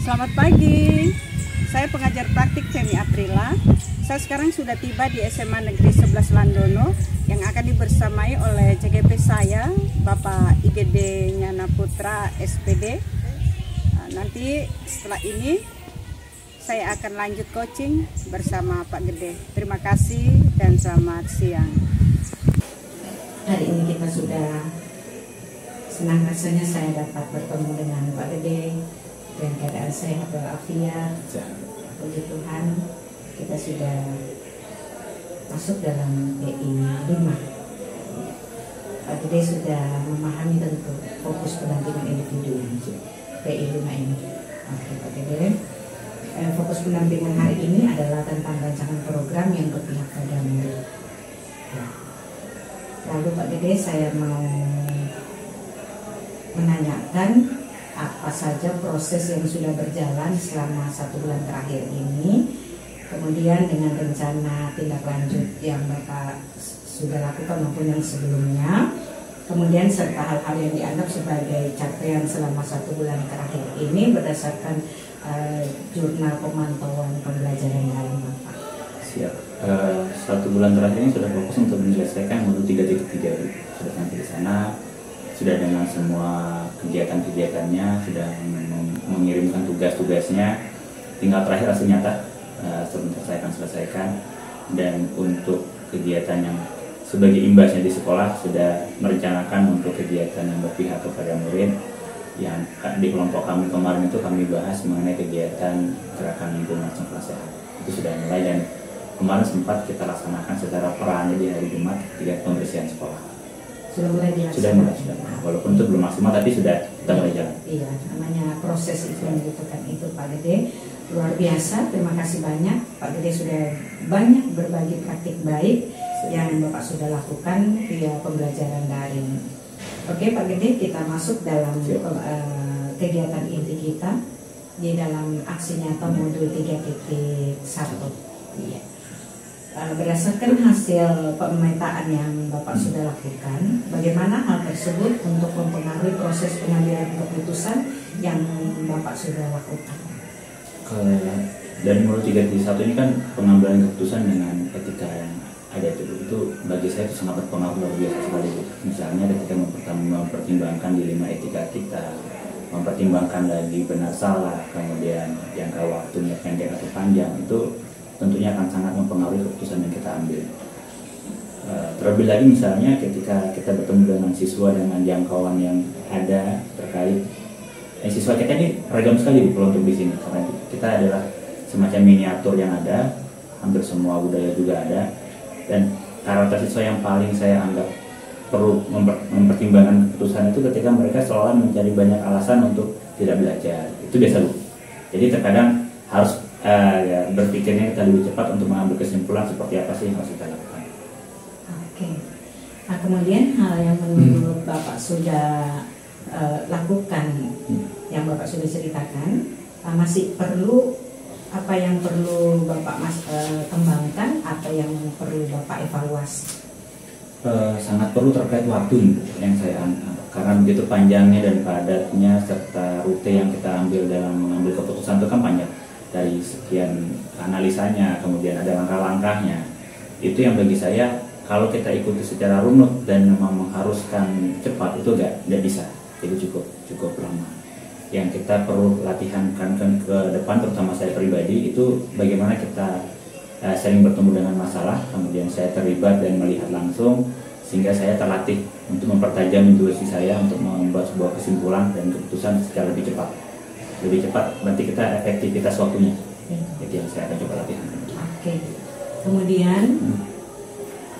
Selamat pagi, saya pengajar praktik Femi Aprila. Saya sekarang sudah tiba di SMA Negeri 11 Landono yang akan dibersamai oleh CGP saya, Bapak IGD Nyana Putra SPD. Nanti setelah ini saya akan lanjut coaching bersama Pak Gede. Terima kasih dan selamat siang. Hari ini kita sudah senang rasanya saya dapat bertemu dengan Pak Gede dan keadaan sehat walafiat. Puji Tuhan, kita sudah masuk dalam PI 5. Pak Gede sudah memahami tentu fokus pendampingan individu PI 5 ini. Oke Pak Gede, fokus pendampingan hari ini adalah tentang rancangan program yang berpihak pada murid. Ya. Lalu Pak Gede, saya mau menanyakan apa saja proses yang sudah berjalan selama 1 bulan terakhir ini, kemudian dengan rencana tindak lanjut yang Bapak sudah lakukan maupun yang sebelumnya, kemudian serta hal-hal yang dianggap sebagai capaian selama 1 bulan terakhir ini berdasarkan jurnal pemantauan pembelajaran dalam Bapak. Siap. 1 bulan terakhir ini sudah fokus untuk menyelesaikan modul 3.3, sudah sampai di sana. Sudah dengan semua kegiatan-kegiatannya, sudah mengirimkan tugas-tugasnya, tinggal terakhir hasil nyata sebentar saya akan selesaikan. Dan untuk kegiatan yang sebagai imbasnya di sekolah, sudah merencanakan untuk kegiatan yang berpihak kepada murid. Yang di kelompok kami kemarin itu kami bahas mengenai kegiatan gerakan lingkungan sekolah sehat. Itu sudah mulai dan kemarin sempat kita laksanakan secara peran di hari Jumat ketika pembersihan sekolah. Sudah mulai Sudah mulai. Walaupun itu belum maksimal tapi sudah kita mulai jalan. Iya, namanya proses itu yang dibutuhkan itu Pak Gede. Luar biasa, terima kasih banyak Pak Gede sudah banyak berbagi praktik baik yang Bapak sudah lakukan via pembelajaran daring. Oke Pak Gede, kita masuk dalam kegiatan inti kita di dalam aksi nyata modul 3.1. Iya. Berdasarkan hasil pemetaan yang Bapak sudah lakukan, bagaimana hal tersebut untuk mempengaruhi proses pengambilan keputusan yang Bapak sudah lakukan? Dari modul 3.1 ini kan pengambilan keputusan dengan etika yang ada itu bagi saya itu sangat berpengaruh luar biasa sekali. Misalnya ketika mempertimbangkan dilema etika kita, mempertimbangkan lagi benar salah, kemudian jangka waktunya pendek atau panjang, itu tentunya akan sangat mempengaruhi keputusan yang kita ambil. Terlebih lagi misalnya ketika kita bertemu dengan siswa dengan jangkauan yang ada terkait siswa kita ini ragam sekali untuk di sini karena kita adalah semacam miniatur yang ada, hampir semua budaya juga ada, dan karakter siswa yang paling saya anggap perlu mempertimbangkan keputusan itu ketika mereka seolah mencari banyak alasan untuk tidak belajar. Itu biasa Bu. Jadi terkadang harus berpikirnya kita lebih cepat untuk mengambil kesimpulan seperti apa sih yang harus kita lakukan. Oke. Nah kemudian hal yang menurut Bapak sudah lakukan, yang Bapak sudah ceritakan, masih perlu apa yang perlu Bapak kembangkan atau yang perlu Bapak evaluasi? Sangat perlu terkait waktu yang saya anggap, karena begitu panjangnya dan padatnya serta rute yang kita ambil dalam mengambil keputusan itu kan panjang. Dari sekian analisanya, kemudian ada langkah-langkahnya. Itu yang bagi saya, kalau kita ikuti secara runut dan memang mengharuskan cepat, itu nggak bisa. Jadi cukup lama. Yang kita perlu latihan kan ke depan, terutama saya pribadi, itu bagaimana kita sering bertemu dengan masalah, kemudian saya terlibat dan melihat langsung, sehingga saya terlatih untuk mempertajam intuisi saya untuk membuat sebuah kesimpulan dan keputusan secara lebih cepat. Lebih cepat berarti kita efektivitas waktunya. Itu yang saya akan coba latihan. Oke. Kemudian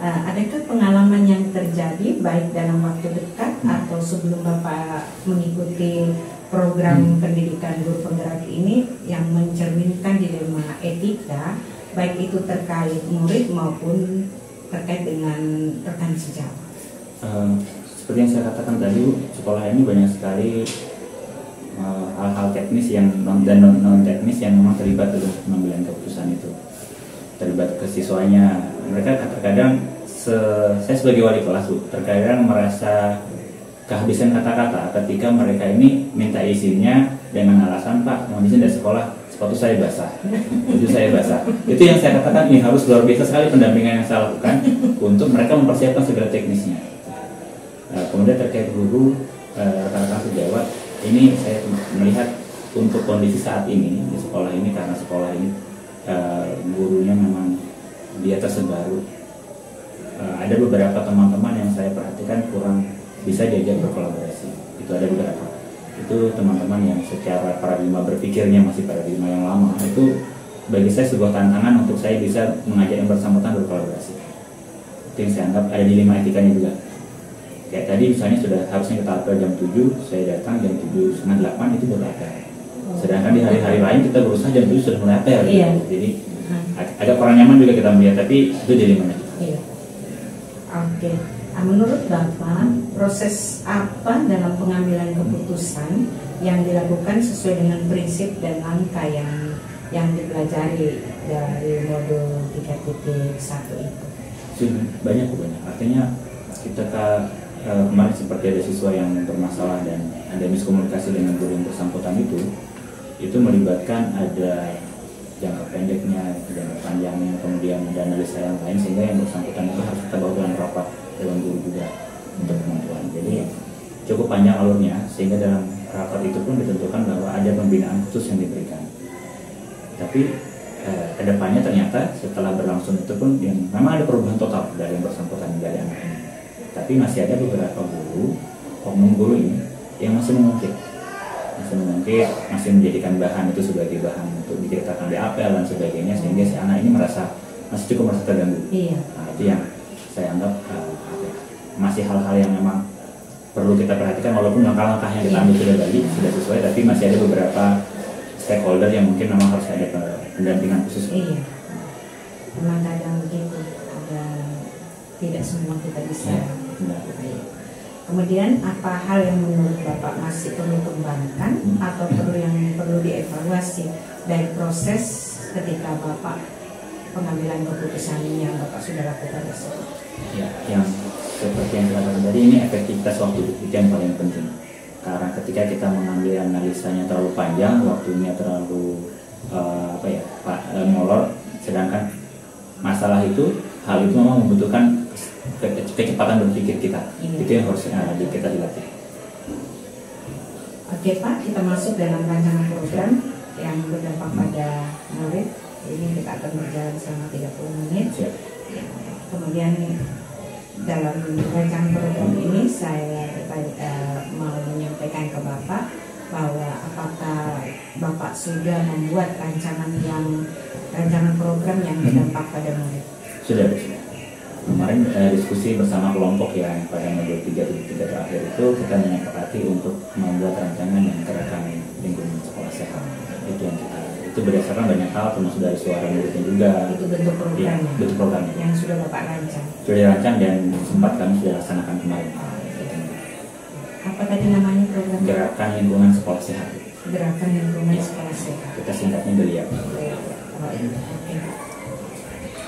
adakah pengalaman yang terjadi baik dalam waktu dekat atau sebelum Bapak mengikuti program pendidikan guru penggerak ini yang mencerminkan dilema etika, baik itu terkait murid maupun terkait dengan rekan sejawat? Seperti yang saya katakan tadi, sekolah ini banyak sekali hal-hal teknis yang non teknis yang memang terlibat dalam pengambilan keputusan itu, terlibat ke siswanya. Mereka terkadang saya sebagai wali kelas terkadang merasa kehabisan kata-kata ketika mereka ini minta izinnya dengan alasan, Pak, mau izin dari sekolah, sepatu saya basah, baju saya basah. Itu yang saya katakan, ini harus luar biasa sekali pendampingan yang saya lakukan untuk mereka mempersiapkan segala teknisnya. Kemudian terkait guru, rekan-rekan sejawat, ini saya melihat untuk kondisi saat ini di sekolah ini, karena sekolah ini gurunya memang dia tersebaru. Ada beberapa teman-teman yang saya perhatikan kurang bisa diajak berkolaborasi. Itu ada beberapa. Itu teman-teman yang secara paradigma berpikirnya masih paradigma yang lama. Itu bagi saya sebuah tantangan untuk saya bisa mengajak yang bersangkutan berkolaborasi. Itu yang saya anggap ada dilema etikanya juga. Kayak tadi misalnya sudah harusnya kita apel jam 7, saya datang jam 7:30 itu baru apel. Sedangkan di hari-hari lain kita berusaha jam 7 sudah mulai apel. Iya. Jadi agak kurang nyaman juga kita melihat, tapi itu dilemanya. Iya. Oke. Menurut Bapak, proses apa dalam pengambilan keputusan yang dilakukan sesuai dengan prinsip dan langkah yang dipelajari dari modul 3.1 itu? Banyak. Artinya kita kemarin seperti ada siswa yang bermasalah dan ada miskomunikasi dengan guru yang bersangkutan itu melibatkan ada jangka pendeknya, jangka panjangnya, kemudian ada analisa yang lain, sehingga yang bersangkutan itu harus kita bawa dalam rapat dalam guru juga untuk kemampuan. Jadi cukup panjang alurnya, sehingga dalam rapat itu pun ditentukan bahwa ada pembinaan khusus yang diberikan. Tapi kedepannya ternyata setelah berlangsung itu pun yang memang ada perubahan total dari yang bersangkutan dari anak ini. Tapi masih ada beberapa guru, oknum guru ini yang masih mengungkit, masih menjadikan bahan itu sebagai bahan untuk diceritakan di apel dan sebagainya, sehingga si anak ini masih cukup merasa terganggu. Iya. Nah, itu yang saya anggap masih hal-hal yang memang perlu kita perhatikan, walaupun langkah-langkah yang kita ambil sudah sesuai, tapi masih ada beberapa stakeholder yang mungkin memang harus ada pendampingan khusus. Iya. Memang kadang begitu, tidak semua kita bisa. Kemudian apa hal yang menurut Bapak masih perlu kembangkan atau perlu dievaluasi dari proses ketika Bapak pengambilan keputusan yang Bapak sudah lakukan tersebut? Ya, yang seperti yang saya katakan tadi, ini efektivitas waktu itu yang paling penting. Karena ketika kita mengambil analisanya terlalu panjang, waktunya terlalu molor, sedangkan masalah itu, hal itu memang membutuhkan kecepatan berpikir kita. Itu yang harus kita dilatih. Oke Pak, kita masuk dalam rancangan program yang berdampak pada murid. Ini kita akan berjalan selama 30 menit. Siap. Kemudian dalam rancangan program ini saya mau menyampaikan ke Bapak bahwa apakah Bapak sudah membuat rancangan program yang berdampak pada murid? Sudah. Kemarin diskusi bersama kelompok yang pada modul 3.3 terakhir itu kita menyepakati untuk membuat rancangan yang gerakan lingkungan sekolah sehat. Itu yang itu berdasarkan banyak hal, termasuk dari suara muridnya juga. Itu bentuk program. Ya, bentuk program yang sudah Bapak rancang. Sudah dirancang dan sempat kami sudah laksanakan kemarin. Apa tadi namanya program? Gerakan lingkungan sekolah sehat. Gerakan lingkungan sekolah sehat. Kita singkatnya GLIAP. Oke.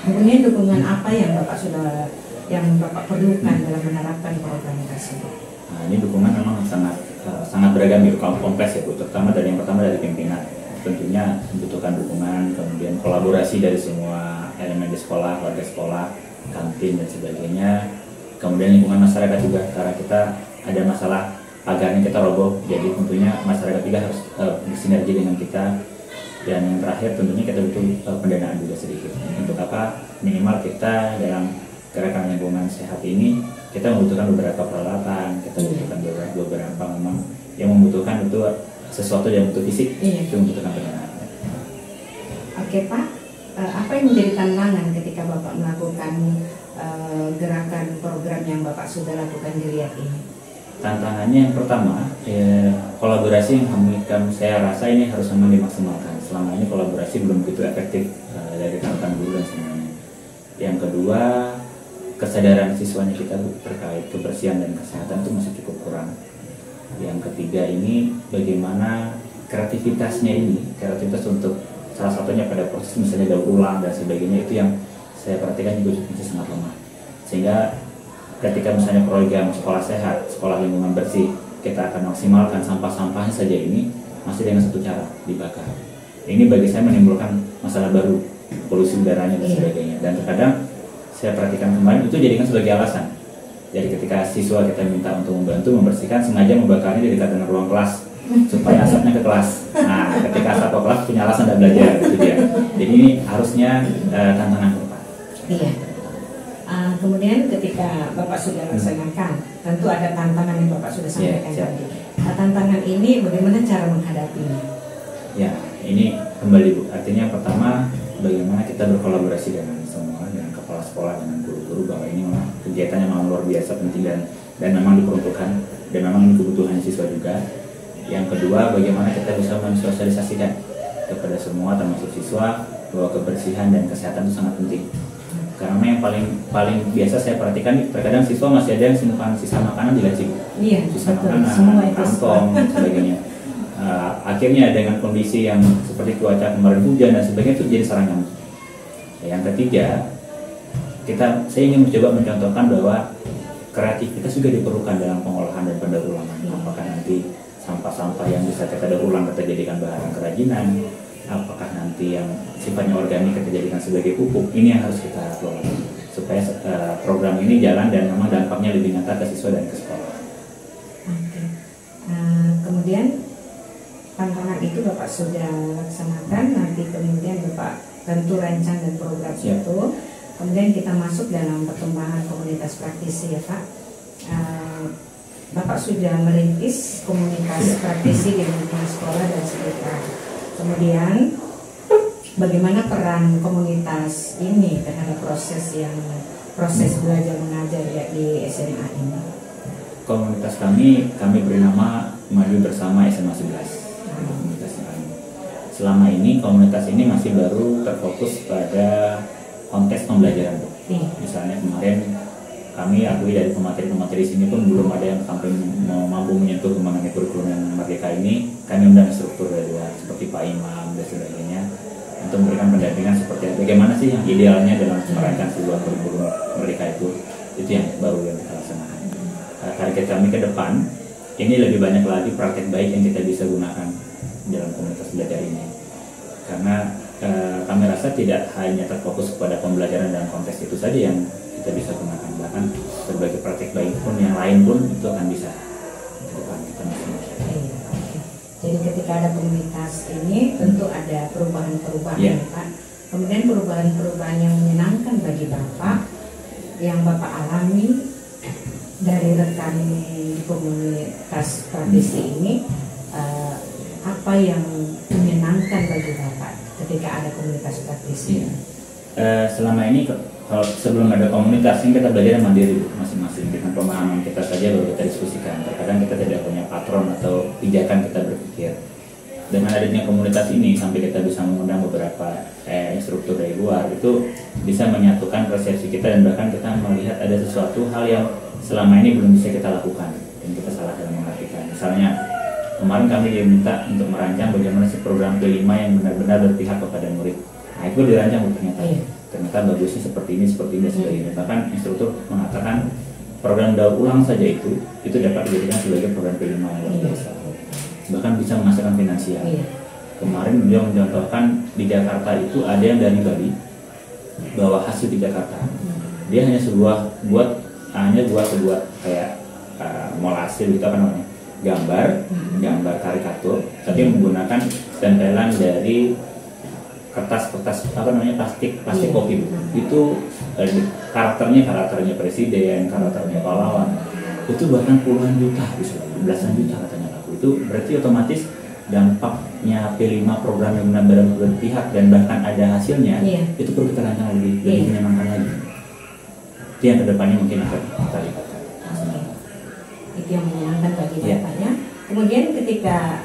Kemudian dukungan apa yang Bapak perlukan dalam menerapkan program tersebut? Nah, ini dukungan memang sangat beragam, kompleks ya Bu. Terutama yang pertama dari pimpinan. Tentunya membutuhkan dukungan, kemudian kolaborasi dari semua elemen di sekolah, warga sekolah, kantin dan sebagainya. Kemudian lingkungan masyarakat juga, karena kita ada masalah pagarnya kita roboh, jadi tentunya masyarakat juga harus bersinergi dengan kita. Dan yang terakhir tentunya kita butuh pendanaan juga sedikit. Untuk apa? Minimal kita dalam gerakan lingkungan sehat ini kita membutuhkan beberapa peralatan, kita membutuhkan beberapa memang yang membutuhkan itu sesuatu yang butuh fisik, itu membutuhkan pendanaan. Oke Pak, apa yang menjadi tantangan ketika Bapak melakukan gerakan program yang Bapak sudah lakukan di GLIAP ini? Tantangannya yang pertama, kolaborasi yang saya rasa ini harus memang dimaksimalkan. Selama ini kolaborasi belum begitu efektif dari rekan-rekan guru dan semuanya. Yang kedua, kesadaran siswanya kita terkait kebersihan dan kesehatan itu masih cukup kurang. Yang ketiga ini bagaimana kreativitas untuk salah satunya pada proses misalnya daur ulang dan sebagainya, itu yang saya perhatikan juga masih sangat lemah. Sehingga ketika misalnya program sekolah sehat, sekolah lingkungan bersih, kita akan maksimalkan sampah-sampahnya saja ini, masih dengan satu cara, dibakar. Ini bagi saya menimbulkan masalah baru, polusi udaranya dan sebagainya. Dan terkadang saya perhatikan kemarin itu jadikan sebagai alasan. Jadi ketika siswa kita minta untuk membantu membersihkan, sengaja membakarnya di dekat dengan ruang kelas supaya asapnya ke kelas. Nah, ketika asap ke kelas punya alasan tidak belajar, itu dia. Jadi ini harusnya tantangan ke depan. Iya. Kemudian ketika Bapak sudah laksanakan, tentu ada tantangan yang Bapak sudah sampaikan tadi. Nah, tantangan ini bagaimana cara menghadapinya? Ya, ini kembali Bu. Artinya pertama, bagaimana kita berkolaborasi dengan semua, dengan kepala sekolah, dengan guru-guru, bahwa ini memang kegiatan yang memang luar biasa penting dan memang diperuntukkan dan memang ini kebutuhan siswa juga. Yang kedua, bagaimana kita bisa mensosialisasikan kepada semua termasuk siswa bahwa kebersihan dan kesehatan itu sangat penting. Karena yang paling biasa saya perhatikan, terkadang siswa masih ada yang simpan sisa makanan di laci, sisa makanan, kantong dan sebagainya. Akhirnya dengan kondisi yang seperti cuaca kemarin hujan dan sebagainya itu jadi sarang nyamuk. Yang ketiga, saya ingin mencoba mencontohkan bahwa kreativitas juga diperlukan dalam pengolahan dan pendaur ulangan. Apakah nanti sampah-sampah yang bisa kita daur ulang kita jadikan bahan kerajinan, apakah nanti yang sifatnya organik kita jadikan sebagai pupuk. Ini yang harus kita kelola supaya program ini jalan dan memang dampaknya lebih nyata ke siswa dan ke sekolah. Oke. Kemudian tantangan itu Bapak sudah laksanakan, nanti kemudian Bapak tentu rancang dan program itu. Kemudian kita masuk dalam perkembangan komunitas praktisi ya Pak. Bapak sudah merintis komunitas praktisi di lingkungan sekolah dan sekitar. Kemudian bagaimana peran komunitas ini terhadap proses belajar mengajar ya di SMA ini? Komunitas kami beri nama Maju Bersama SMA 11. Komunitas kami. Selama ini komunitas ini masih baru terfokus pada konteks pembelajaran. Misalnya kemarin kami akui dari pemateri-pemateri sini pun belum ada yang sampai mampu menyentuh mengenai kurikulum yang merdeka ini. Kami undang struktur dari luar seperti Pak Imam dan sebagainya untuk memberikan pendampingan seperti bagaimana sih yang idealnya dalam merancang sebuah kurikulum merdeka itu yang baru yang kita laksanakan. Target kami ke depan ini lebih banyak lagi praktek baik yang kita bisa gunakan dalam komunitas belajar ini, karena kami rasa tidak hanya terfokus kepada pembelajaran dalam konteks itu saja yang kita bisa gunakan, bahkan berbagai praktek baik pun yang lain pun itu akan bisa ke depan kita masing-masing. Jadi ketika ada komunitas ini tentu ada perubahan-perubahan Pak. Kemudian perubahan-perubahan yang menyenangkan bagi Bapak yang Bapak alami dari rekan komunitas praktisi ini, apa yang menyenangkan bagi Bapak ketika ada komunitas praktisi? Selama ini kalau sebelum ada komunitas ini kita belajar mandiri masing-masing dengan pemahaman kita saja baru kita diskusikan. Terkadang kita tidak punya patron atau pijakan kita berpikir. Dengan adanya komunitas ini sampai kita bisa mengundang beberapa instruktur dari luar, itu bisa menyatukan persepsi kita dan bahkan kita melihat ada sesuatu hal yang selama ini belum bisa kita lakukan dan kita salah dalam mengartikan. Misalnya kemarin kami diminta untuk merancang bagaimana si program kelima yang benar-benar berpihak kepada murid. Nah itu dirancang ternyata bagusnya seperti ini dan sebagainya. Bahkan instruktur mengatakan program daur ulang saja itu dapat dijadikan sebagai program kelima yang luar biasa. Bahkan bisa menghasilkan finansial. Kemarin beliau mencontohkan di Jakarta itu ada yang dari Bali bawa hasil di Jakarta. Dia hanya buat sebuah kayak molase gitu apa namanya, gambar karikatur, tapi menggunakan tempelan dari kertas plastik kopi. Itu karakternya presiden, karakternya pahlawan, itu bahkan puluhan juta, bisa belasan juta katanya laku. Itu berarti otomatis dampaknya P5 program yang benar-benar berpihak dan bahkan ada hasilnya, itu perlu kita rancang lebih menyenangkan lagi. Itu yang kedepannya mungkin akan kita lihat. Itu yang menyenangkan bagi Bapaknya. Kemudian ketika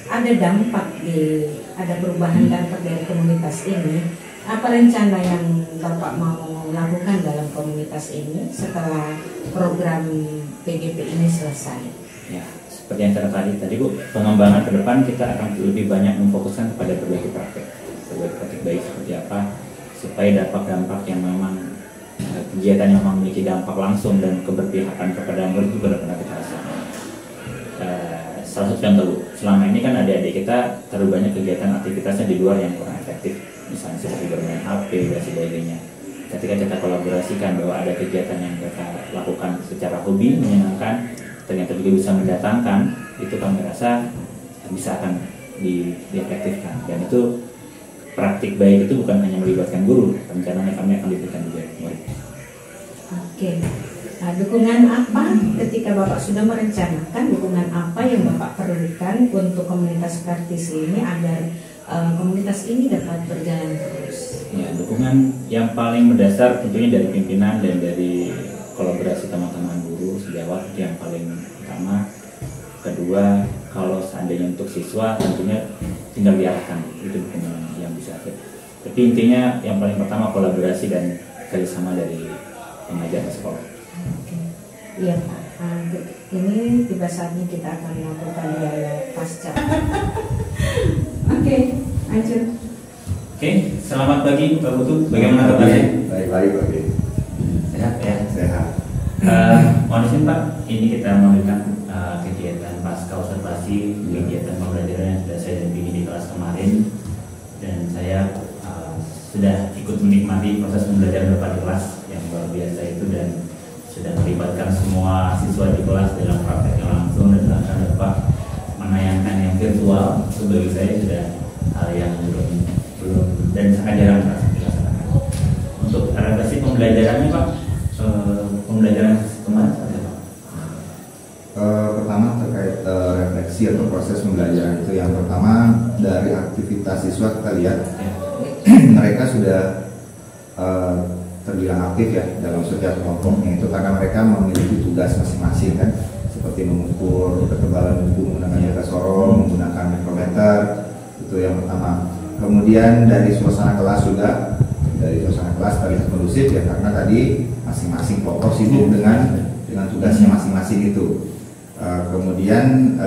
ada ada perubahan dampak dari komunitas ini, apa rencana yang Bapak mau lakukan dalam komunitas ini setelah program PGP ini selesai? Ya, seperti yang saya katakan tadi Bu, pengembangan ke depan kita akan lebih banyak memfokuskan kepada berbagai praktek baik seperti apa supaya dampak-dampak yang memang kegiatan yang memiliki dampak langsung dan keberpihakan kepada murid itu benar-benar kita rasakan. salah satu contoh, selama ini kan adik-adik kita terlalu banyak kegiatan aktivitasnya di luar yang kurang efektif, misalnya seperti bermain HP dan sebagainya. Ketika kita kolaborasikan bahwa ada kegiatan yang kita lakukan secara hobi menyenangkan, ternyata juga bisa mendatangkan, itu kami rasa bisa akan diefektifkan. Dan itu praktik baik itu bukan hanya melibatkan guru, rencananya kami akan diberikan juga murid. Oke. Nah, dukungan apa ketika Bapak sudah merencanakan, dukungan apa yang Bapak perlukan untuk komunitas praktisi ini agar komunitas ini dapat berjalan terus? Ya, dukungan yang paling mendasar tentunya dari pimpinan dan dari kolaborasi teman-teman guru sejawat, itu yang paling utama. Kedua, kalau seandainya untuk siswa tentunya tinggal diarahkan, itu dukungan yang bisa ada. Tapi intinya yang paling pertama kolaborasi dan kerjasama dari pengajar sekolah. Iya Pak, ini tiba saatnya kita akan melakukan dialog pasca. Oke, lanjut. Oke, selamat pagi Pak Putu. Bagaimana kabarnya? Baik-baik Pak. Sehat ya? Sehat. Mohon izin Pak, ini kita memberikan kegiatan pasca observasi, kegiatan pembelajaran yang sudah saya dampingi di kelas kemarin, dan saya sudah ikut menikmati proses pembelajaran Bapak di kelas yang luar biasa itu, dan sudah melibatkan semua siswa di kelas dalam praktek yang langsung, dan akan dapat menayangkan yang virtual. Itu bagi saya sudah hal yang belum dan sangat jarang dilaksanakan. Untuk adaptasi pembelajarannya Pak, pembelajaran kemarin seperti apa? Pertama terkait refleksi atau proses pembelajaran itu, yang pertama dari aktivitas siswa kita lihat mereka sudah terbilang aktif ya dalam setiap kelompoknya, itu karena mereka memiliki tugas masing-masing kan, seperti mengukur ketebalan buku menggunakan jaka sorong, menggunakan mikrometer, itu yang pertama. Kemudian dari suasana kelas juga, dari suasana kelas terlihat kondusif ya, karena tadi masing-masing kelompok sibuk dengan tugasnya masing-masing itu. Kemudian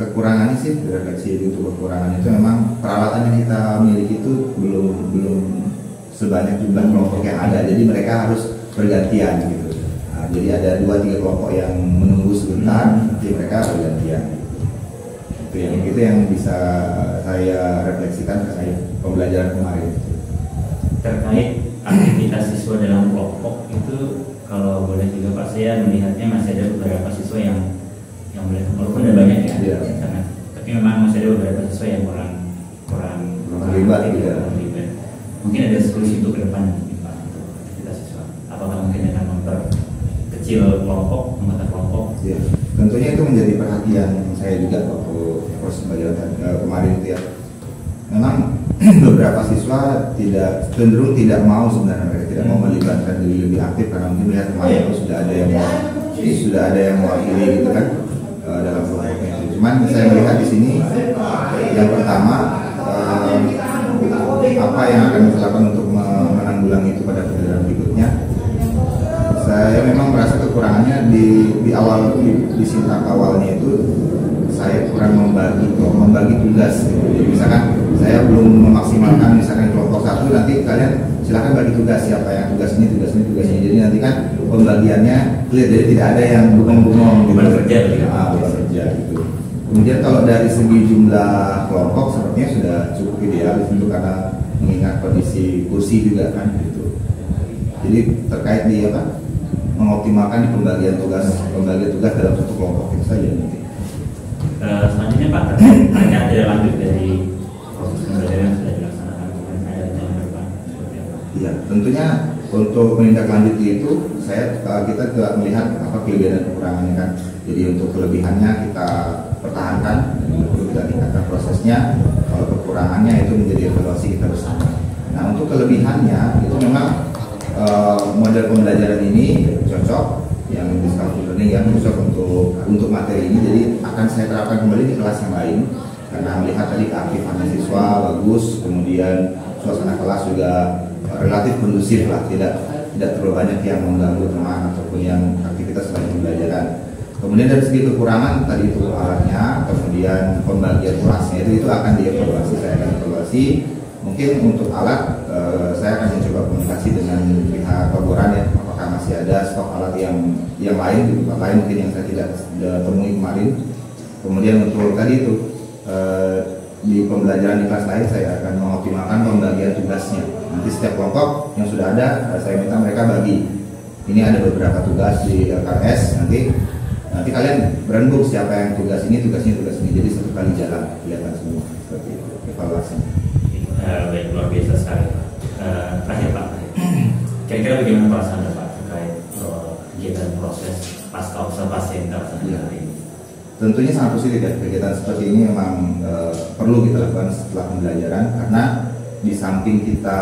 kekurangannya sih, refleksi untuk kekurangannya itu memang peralatan yang kita miliki itu belum sebanyak jumlah kelompok yang ada, jadi mereka harus bergantian gitu. Nah, jadi ada 2-3 kelompok yang menunggu sebentar, nanti mereka bergantian. Itu yang bisa saya refleksikan terkait pembelajaran kemarin. Terkait aktivitas siswa dalam kelompok itu, kalau boleh juga Pak, saya melihatnya masih ada beberapa siswa yang walaupun ada banyak ya, tapi memang masih ada beberapa siswa yang kurang terlibat gitu ya. Mungkin ada solusi untuk ke depan Pak untuk kita siswa. Apakah mungkin akan memperkecil kelompok, membentuk kelompok? Ya, tentunya itu menjadi perhatian saya juga waktu proses pembelajaran kemarin itu ya. Memang beberapa siswa cenderung tidak mau, sebenarnya mereka tidak mau melibatkan diri lebih aktif karena mungkin melihat kemarin sudah ada yang mewakili gitu kan dalam kelompoknya. Cuman saya melihat di sini yang pertama, apa yang akan kita lakukan untuk menanggulangi itu pada pembelajaran berikutnya. Saya memang merasa kekurangannya di awal, di sintang awalnya itu saya kurang membagi tugas gitu. Jadi misalkan saya belum memaksimalkan misalkan kelompok 1, nanti kalian silakan bagi tugas, siapa yang tugas ini. Jadi nanti kan pembagiannya clear, jadi tidak ada yang bengong-bengong gitu. Bekerja gitu. Kemudian kalau dari segi jumlah kelompok sepertinya sudah cukup ideal itu, karena mengingat kondisi kursi juga kan gitu. Jadi terkait di mengoptimalkan di pembagian tugas dalam satu kelompok itu saja nanti. Selanjutnya Pak, terkait tidak lanjut dari proses pembelajaran yang sudah dilaksanakan kemarin, ada yang berapa seperti apa? Iya, tentunya untuk menindaklanjuti itu kita juga melihat apa kelebihan dan kekurangannya kan. Jadi untuk kelebihannya kita pertahankan, kita tingkatkan prosesnya. Kalau kekurangannya itu menjadi evaluasi kita bersama. Nah, untuk kelebihannya itu memang model pembelajaran ini cocok, yang discovery learning yang cocok untuk materi ini. Jadi akan saya terapkan kembali di kelas yang lain karena melihat tadi keaktifan siswa bagus, kemudian suasana kelas juga relatif kondusif lah, tidak terlalu banyak yang mengganggu teman ataupun yang aktivitas selain pembelajaran. Kemudian dari segi kekurangan tadi itu alatnya, kemudian pembagian kelasnya itu akan dievaluasi, saya akan evaluasi. Mungkin untuk alat saya akan mencoba komunikasi dengan pihak Koboran ya, apakah masih ada stok alat yang lain, di tempat lain mungkin yang saya tidak temui kemarin. Kemudian untuk tadi itu di pembelajaran di kelas lain saya akan mengoptimalkan pembagian tugasnya. Nanti setiap kelompok yang sudah ada saya minta mereka bagi. Ini ada beberapa tugas di LKS, nanti kalian berembuk siapa yang tugas ini, jadi satu kali jalan kelihatan semua seperti itu evaluasinya. Baik, luar biasa sekali Pak. Terakhir Pak, kira-kira bagaimana perasaan Pak terkait kegiatan proses pasca observasi yang kita laksanakan hari ini? Tentunya sangat positif ya, kegiatan seperti ini memang perlu kita lakukan setelah pembelajaran, karena di samping kita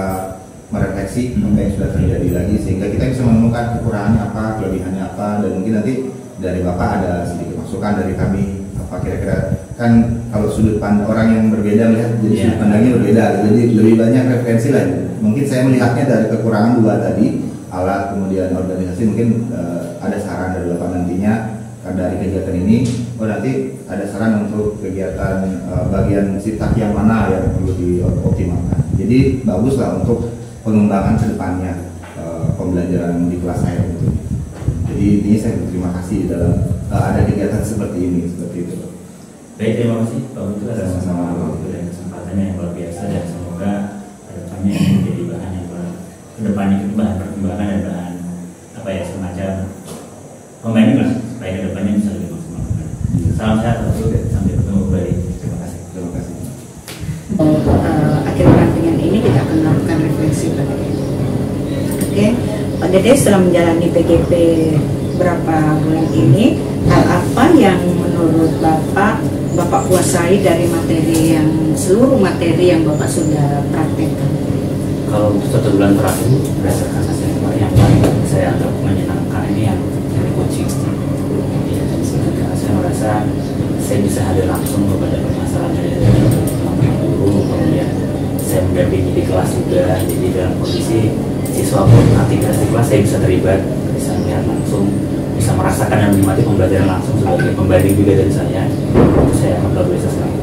merefleksi apa yang sudah terjadi lagi, sehingga kita bisa menemukan kekurangannya apa, kelebihannya apa, dan mungkin nanti dari Bapak ada sedikit masukan dari kami apa kira-kira, kan kalau sudut pandang orang yang berbeda melihat jadi sudut pandangnya berbeda, jadi lebih banyak referensi lah. Mungkin saya melihatnya dari kekurangan dua tadi, alat kemudian organisasi, mungkin ada saran dari Bapak nantinya dari kegiatan ini, nanti ada saran untuk kegiatan bagian sitak yang mana yang perlu dioptimalkan. Jadi baguslah untuk pengembangan ke depannya pembelajaran di kelas saya itu. Jadi ini saya berterima kasih dalam ada kegiatan seperti ini, seperti itu. Baik, terima kasih Pak Guntur atas sama waktu dan kesempatannya yang luar biasa, dan semoga kedepannya ini menjadi bahan yang kedepannya itu bahan perkembangan dan bahan apa ya, semacam pembanding lah supaya kedepannya bisa lebih maksimal. Salam sehat, sampai ketemu kembali. Terima kasih. Terima kasih. Akhir pendampingan ini kita akan melakukan refleksi Pak Dede. Oke, Pak Dede setelah menjalani PGP berapa bulan ini, hal apa yang menurut Bapak kuasai dari materi yang seluruh materi yang Bapak sudah praktekkan? Kalau untuk 1 bulan terakhir berdasarkan hasil yang paling saya anggap menyenangkan ini yang dari coaching. Ya, saya merasa saya bisa hadir langsung kepada permasalahan dari guru, kemudian saya mendampingi di kelas juga, jadi dalam kondisi siswa pun aktivitas di kelas saya bisa terlibat, bisa melihat langsung, bisa merasakan dan menikmati pembelajaran langsung sebagai pembanding juga dari saya. Itu saya amat luar biasa sekali.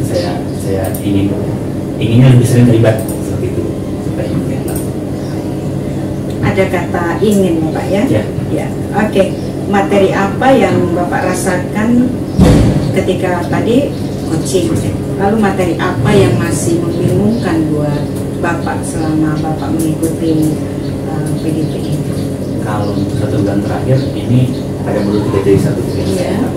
Saya inginnya lebih sering terlibat seperti itu supaya melihat langsung. Ada kata ingin Bapak ya? Ya. Oke. Materi apa yang Bapak rasakan ketika tadi coaching? Lalu materi apa yang masih membingungkan buat Bapak selama Bapak mengikuti PGP ini? Kalau untuk 1 bulan terakhir ini ada menurut kita jadi satu yang saya anggap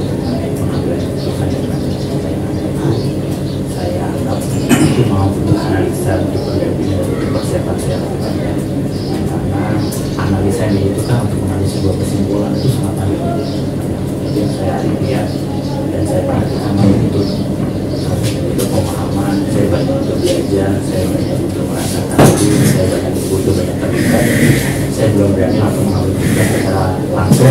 itu mau butuh analisa untuk pendampingan dan persiapan saya lakukan, karena analisa ini itu kan untuk mengambil sebuah kesimpulan itu sangat panjang. Jadi yang saya lihat dan saya perhatikan untuk pemahaman, saya banyak untuk belajar, saya banyak untuk merasakan diri, saya banyak butuh banyak terlibat. Saya belum berani langsung mengambil keputusan secara langsung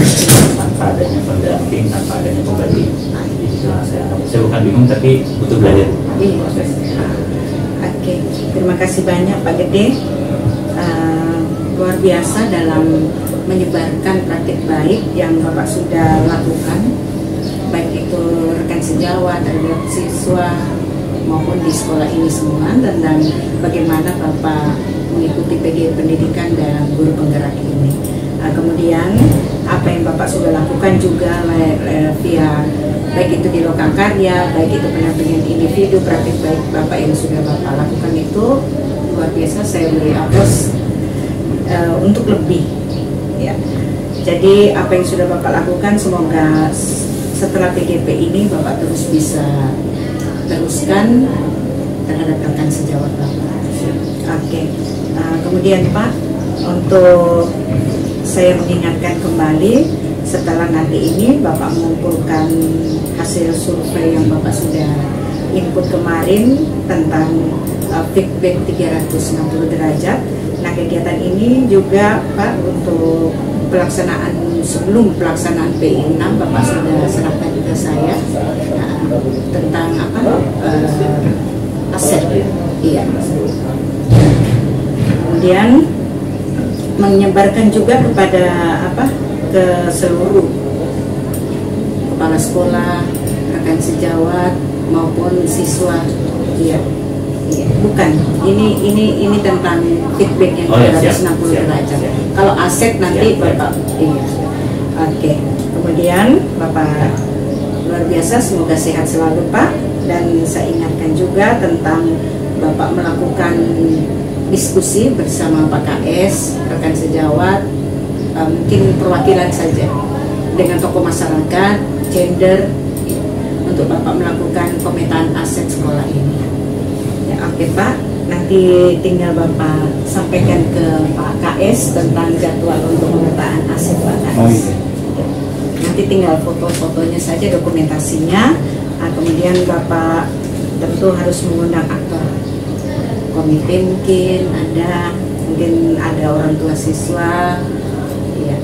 tanpa adanya pendamping, tanpa adanya pembanding. Jadi saya bukan bingung tapi butuh belajar proses. Oke, terima kasih banyak Pak Gede. Luar biasa dalam menyebarkan praktik baik yang Bapak sudah lakukan, baik itu rekan sejawat, terhadap siswa maupun di sekolah ini semua, tentang bagaimana Bapak mengikuti PGP pendidikan dan guru penggerak ini. Kemudian apa yang Bapak sudah lakukan juga via baik itu di Lokakarya, baik itu pendampingan individu, praktik baik Bapak yang sudah Bapak lakukan itu luar biasa. Saya beri aplaus untuk lebih ya. Jadi apa yang sudah Bapak lakukan, semoga setelah PGP ini Bapak terus bisa teruskan terhadap rekan sejawat Bapak. Oke. Kemudian Pak, untuk saya mengingatkan kembali, setelah nanti ini Bapak mengumpulkan hasil survei yang Bapak sudah input kemarin tentang feedback 360 derajat. Nah, kegiatan ini juga Pak untuk pelaksanaan, sebelum pelaksanaan PI 6 Bapak sudah serahkan juga saya tentang apa aset. Iya. Kemudian menyebarkan juga kepada ke seluruh kepala sekolah, rekan sejawat maupun siswa. Iya. Bukan, ini tentang feedback yang 360 derajat. Kalau aset nanti Bapak, iya. Oke. Kemudian Bapak Luar biasa, semoga sehat selalu Pak. Dan saya ingatkan juga tentang Bapak melakukan diskusi bersama Pak KS, rekan sejawat, mungkin perwakilan saja dengan tokoh masyarakat, gender, untuk Bapak melakukan pemetaan aset sekolah ini. Ya, oke Pak, nanti tinggal Bapak sampaikan ke Pak KS tentang jadwal untuk pemetaan aset Pak KS. Oh, iya. Nanti tinggal foto-fotonya saja, dokumentasinya. Nah, kemudian Bapak tentu harus mengundang aktor komite, mungkin ada orang tua siswa, ya.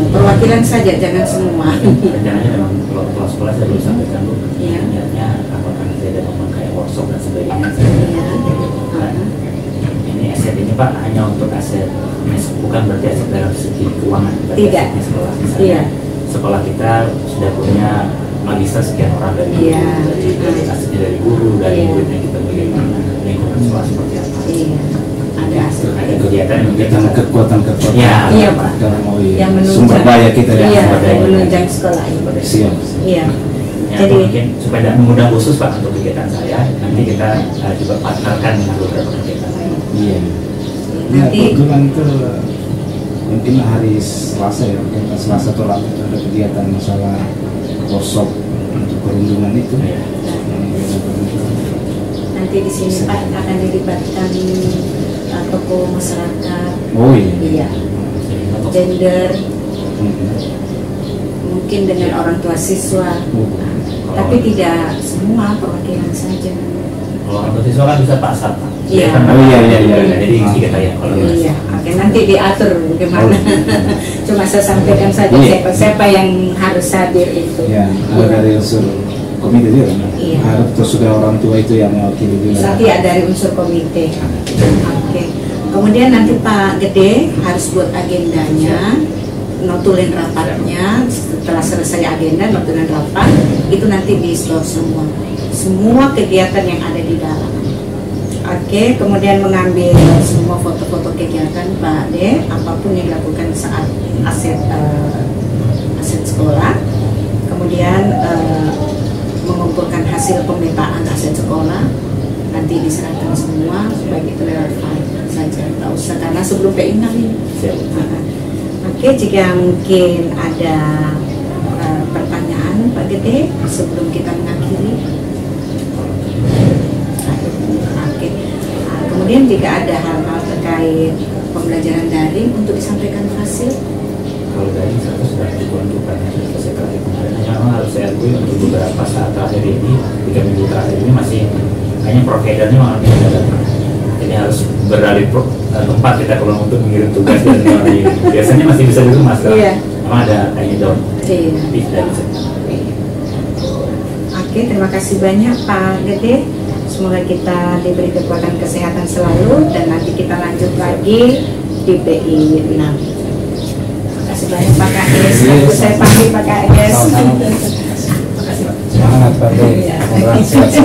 Perwakilan saja, jangan semua. Rencananya memang kalau kelas sekolah saya belum sampaikan Bu. Iya. Niatnya apakah nanti ada memakai workshop dan sebagainya. Iya. Ini aset ini Pak hanya untuk aset, bukan berarti aset dalam segi keuangan. Tidak. Asetnya sekolah. Misalnya, Iya. sekolah kita sudah punya magister sekian orang dari Iya. dari asetnya dari guru, dari Iya. muridnya kita bagaimana, lingkungan sekolah seperti apa. Iya. Ada aset. Ada kegiatan yang Kita kekuatan-kekuatan Ya. Iya, Pak. dalam Yang menunjang. sumber daya kita ya. Iya, sumber daya. yang menunjang sekolah ini. Siap. Iya. Ya, Jadi mungkin supaya tidak mengundang khusus Pak untuk kegiatan saya, nanti kita juga partnerkan dengan beberapa kegiatan lain. Iya. Ya, nanti kebetulan itu mungkin hari Selasa ya, mungkin Selasa atau Rabu itu ada kegiatan masalah workshop untuk perlindungan itu. Ya. nanti di sini Pak akan dilibatkan tokoh masyarakat. Oh iya. Iya. Gender, Mhm. mungkin dengan orang tua siswa. Tapi tidak semua, perwakilan saja. Kalau orang tua siswa kan bisa Pak Satpam. Iya. Oh, iya. Jadi kita ya kalau Iya, oke, nanti diatur bagaimana. Oh. Cuma saya sampaikan saja Iya. siapa yang harus hadir itu. Ya, ada dari unsur komite juga. Iya. Harus terus sudah orang tua itu yang mewakili juga. Nanti ada dari unsur komite. Oke. Kemudian nanti Pak Gede harus buat agendanya, notulin rapatnya. Setelah selesai agenda, notulin rapat, itu nanti di store semua kegiatan yang ada di dalam. Oke, kemudian mengambil semua foto-foto kegiatan Pak De, apapun yang dilakukan saat aset sekolah. Kemudian mengumpulkan hasil pemetaan aset sekolah, nanti diserahkan semua, baik itu lewat file saja, tak usah karena sebelum PI6 ini. Siap. Oke, jika mungkin ada pertanyaan Pak Gede sebelum kita mengakhiri. Oke. Kemudian jika ada hal-hal terkait pembelajaran daring untuk disampaikan hasil. Kalau dari saya sudah diperuntukkan selesai terakhir kemarin, hanya memang harus saya akui untuk beberapa saat terakhir ini, 3 minggu terakhir ini masih hanya providernya malah tidak datang. Jadi harus beralih tempat kita kalau untuk mengirim tugas dan biasanya masih bisa di rumah sekarang. Iya. Memang ada tanya jawab. Iya. Tapi tidak bisa. Oke, terima kasih banyak Pak Gede. Semoga kita diberi kekuatan kesehatan selalu dan nanti kita lanjut lagi di PI 6. Terima kasih banyak Pak KS. Saya panggil Pak KS. Semangat Pak. Iya.